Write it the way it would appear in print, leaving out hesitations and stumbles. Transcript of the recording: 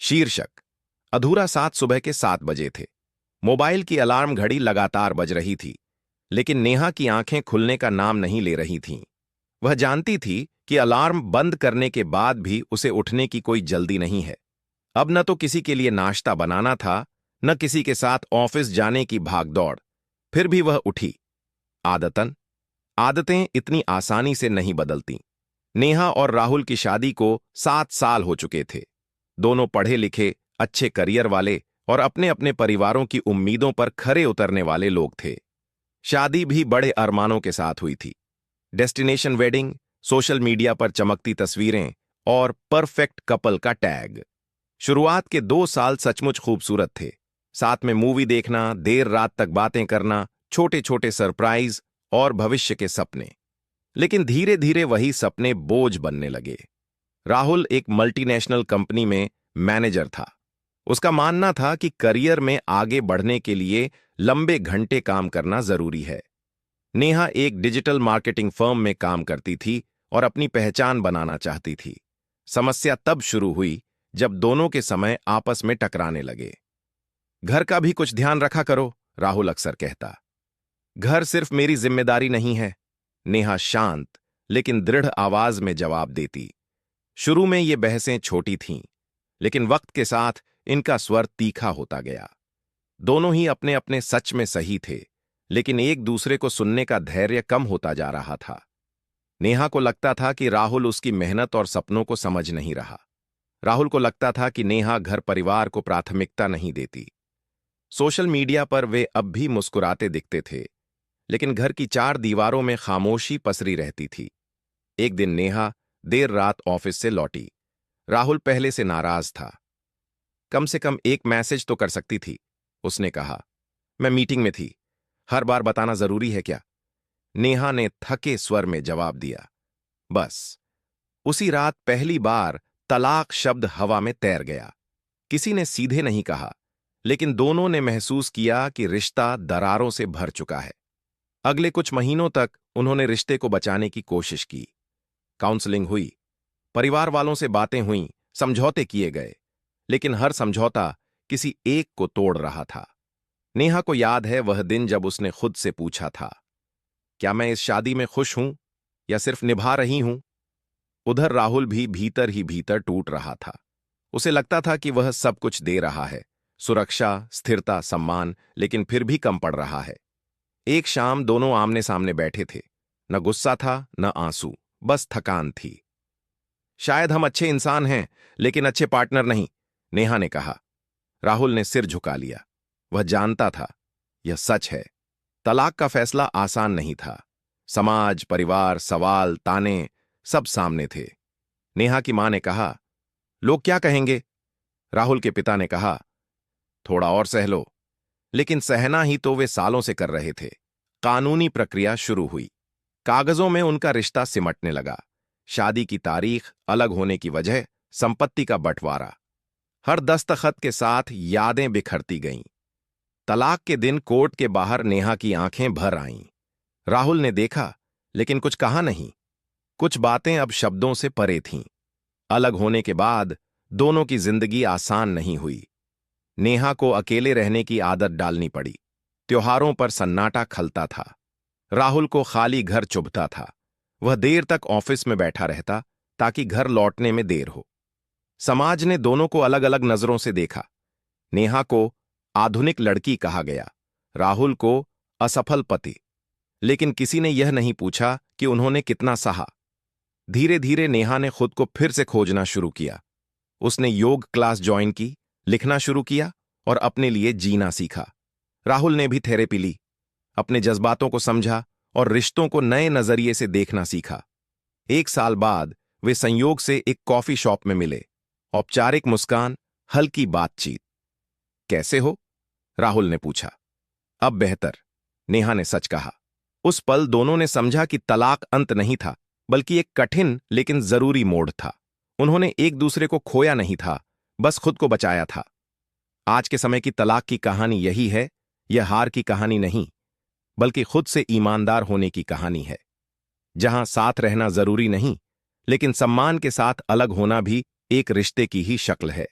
शीर्षक: अधूरा साथ सुबह के 7 बजे थे। मोबाइल की अलार्म घड़ी लगातार बज रही थी, लेकिन नेहा की आंखें खुलने का नाम नहीं ले रही थीं। वह जानती थी कि अलार्म बंद करने के बाद भी उसे उठने की कोई जल्दी नहीं है। अब न तो किसी के लिए नाश्ता बनाना था, न किसी के साथ ऑफिस जाने की भागदौड़। फिर भी वह उठी। आदतें इतनी आसानी से नहीं बदलती। नेहा और राहुल की शादी को 7 साल हो चुके थे। दोनों पढ़े लिखे, अच्छे करियर वाले और अपने अपने परिवारों की उम्मीदों पर खरे उतरने वाले लोग थे। शादी भी बड़े अरमानों के साथ हुई थी। डेस्टिनेशन वेडिंग, सोशल मीडिया पर चमकती तस्वीरें और परफेक्ट कपल का टैग। शुरुआत के 2 साल सचमुच खूबसूरत थे। साथ में मूवी देखना, देर रात तक बातें करना, छोटे छोटे सरप्राइज और भविष्य के सपने। लेकिन धीरे धीरे वही सपने बोझ बनने लगे। राहुल एक मल्टीनेशनल कंपनी में मैनेजर था। उसका मानना था कि करियर में आगे बढ़ने के लिए लंबे घंटे काम करना जरूरी है। नेहा एक डिजिटल मार्केटिंग फर्म में काम करती थी और अपनी पहचान बनाना चाहती थी। समस्या तब शुरू हुई जब दोनों के समय आपस में टकराने लगे। घर का भी कुछ ध्यान रखा करो, राहुल अक्सर कहता। घर सिर्फ मेरी जिम्मेदारी नहीं है, नेहा शांत लेकिन दृढ़ आवाज में जवाब देती। शुरू में ये बहसें छोटी थीं, लेकिन वक्त के साथ इनका स्वर तीखा होता गया। दोनों ही अपने अपने सच में सही थे, लेकिन एक दूसरे को सुनने का धैर्य कम होता जा रहा था। नेहा को लगता था कि राहुल उसकी मेहनत और सपनों को समझ नहीं रहा। राहुल को लगता था कि नेहा घर परिवार को प्राथमिकता नहीं देती। सोशल मीडिया पर वे अब भी मुस्कुराते दिखते थे, लेकिन घर की 4 दीवारों में खामोशी पसरी रहती थी। एक दिन नेहा देर रात ऑफिस से लौटी। राहुल पहले से नाराज था। कम से कम एक मैसेज तो कर सकती थी, उसने कहा। मैं मीटिंग में थी। हर बार बताना जरूरी है क्या? नेहा ने थके स्वर में जवाब दिया। बस। उसी रात पहली बार तलाक शब्द हवा में तैर गया। किसी ने सीधे नहीं कहा, लेकिन दोनों ने महसूस किया कि रिश्ता दरारों से भर चुका है। अगले कुछ महीनों तक उन्होंने रिश्ते को बचाने की कोशिश की। काउंसलिंग हुई, परिवार वालों से बातें हुईं, समझौते किए गए, लेकिन हर समझौता किसी एक को तोड़ रहा था। नेहा को याद है वह दिन जब उसने खुद से पूछा था, क्या मैं इस शादी में खुश हूं या सिर्फ निभा रही हूं? उधर राहुल भी भीतर ही भीतर टूट रहा था। उसे लगता था कि वह सब कुछ दे रहा है, सुरक्षा, स्थिरता, सम्मान, लेकिन फिर भी कम पड़ रहा है। एक शाम दोनों आमने सामने बैठे थे। न गुस्सा था, न आंसू, बस थकान थी। शायद हम अच्छे इंसान हैं, लेकिन अच्छे पार्टनर नहीं, नेहा ने कहा। राहुल ने सिर झुका लिया। वह जानता था यह सच है। तलाक का फैसला आसान नहीं था। समाज, परिवार, सवाल, ताने सब सामने थे। नेहा की मां ने कहा, लोग क्या कहेंगे? राहुल के पिता ने कहा, थोड़ा और सह लो। लेकिन सहना ही तो वे सालों से कर रहे थे। कानूनी प्रक्रिया शुरू हुई। कागजों में उनका रिश्ता सिमटने लगा। शादी की तारीख, अलग होने की वजह, संपत्ति का बंटवारा। हर दस्तखत के साथ यादें बिखरती गईं। तलाक के दिन कोर्ट के बाहर नेहा की आंखें भर आईं। राहुल ने देखा, लेकिन कुछ कहा नहीं। कुछ बातें अब शब्दों से परे थीं। अलग होने के बाद दोनों की जिंदगी आसान नहीं हुई। नेहा को अकेले रहने की आदत डालनी पड़ी। त्योहारों पर सन्नाटा खलता था। राहुल को खाली घर चुभता था। वह देर तक ऑफिस में बैठा रहता ताकि घर लौटने में देर हो। समाज ने दोनों को अलग अलग नजरों से देखा। नेहा को आधुनिक लड़की कहा गया, राहुल को असफल पति। लेकिन किसी ने यह नहीं पूछा कि उन्होंने कितना सहा। धीरे धीरे नेहा ने खुद को फिर से खोजना शुरू किया। उसने योग क्लास ज्वाइन की, लिखना शुरू किया और अपने लिए जीना सीखा। राहुल ने भी थेरेपी ली, अपने जज्बातों को समझा और रिश्तों को नए नजरिए से देखना सीखा। 1 साल बाद वे संयोग से एक कॉफी शॉप में मिले। औपचारिक मुस्कान, हल्की बातचीत। कैसे हो? राहुल ने पूछा। अब बेहतर, नेहा ने सच कहा। उस पल दोनों ने समझा कि तलाक अंत नहीं था, बल्कि एक कठिन लेकिन जरूरी मोड़ था। उन्होंने एक दूसरे को खोया नहीं था, बस खुद को बचाया था। आज के समय की तलाक की कहानी यही है। यह हार की कहानी नहीं, बल्कि खुद से ईमानदार होने की कहानी है, जहां साथ रहना जरूरी नहीं, लेकिन सम्मान के साथ अलग होना भी एक रिश्ते की ही शक्ल है।